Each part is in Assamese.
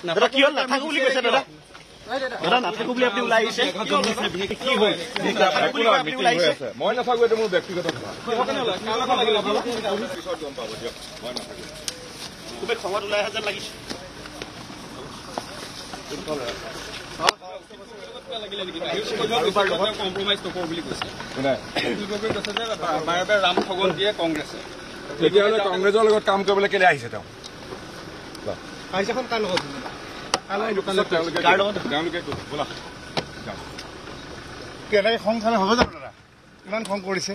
দাদা কি হল নাথাকো বুলি কৈছে দাদা দাদা নাথাকো বুলি আপুনি ওলাই আহিছে কি হ'ল আপুনি ওলাই আহিছে মই নাথাকো এটা মোৰ ব্যক্তিগত কথা পিছত গম পাব দিয়ক মই নাথাকো খুবেই খঙত ওলাই অহা যেন লাগিছে কম্প্ৰমাইজ নকৰো বুলি কৈছে বাৰে বাৰে ৰাম ঠগন দিয়ে কংগ্ৰেছে তেতিয়াহ'লে কংগ্ৰেছৰ লগত কাম কৰিবলৈ কেলে আহিছে তেওঁ তেওঁলোকে বোলা কেনেকে খং খালে হ'ব জানো দাদা ইমান খং কৰিছে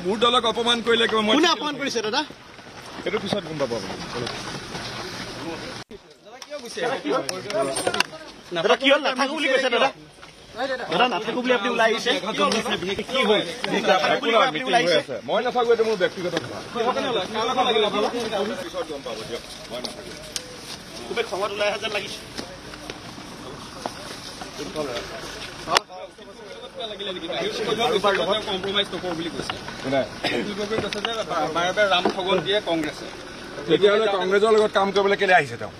মোৰ দলক অপমান কৰিলে কোনে অপমান কৰিছে দাদা সেইটো পিছত গম পাব দাদা কি হল নাথাকো বুলি কৈছে দাদা দাদা নাথাকো বুলি আপুনি ওলাই আহিছে কি হ'ল আপুনি ওলাই আহিছে মই নাথাকো এটা মোৰ ব্যক্তিগত কথা পিছত গম পাব দিয়ক মই নাথাকো খুবেই খঙত ওলাই অহা যেন লাগিছে কম্প্ৰমাইজ নকৰো বুলি কৈছে বাৰে বাৰে ৰাম ঠগন দিয়ে কংগ্ৰেছে তেতিয়াহ'লে কংগ্ৰেছৰ লগত কাম কৰিবলৈ কেলে আহিছে তেওঁ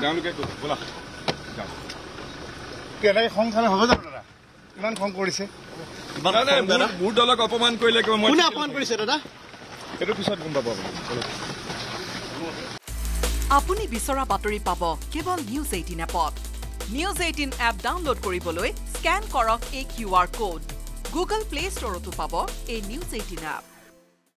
তেওঁলোকে বোলা কেনেকে খং খালে হ'ব জানো দাদা ইমান খং কৰিছে মোৰ দলক অপমান কৰিলে কোনে অপমান কৰিছে দাদা সেইটো পিছত গম পাব আপুনি বিচৰা বাতৰি পাব কেৱল নিউজ 18 এপত নিউজ 18 এপ ডাউনলোড কৰিবলৈ স্ক্যান কৰক এই QR কোড গুগল প্লে ষ্টৰতো পাব এই নিউজ 18 এপ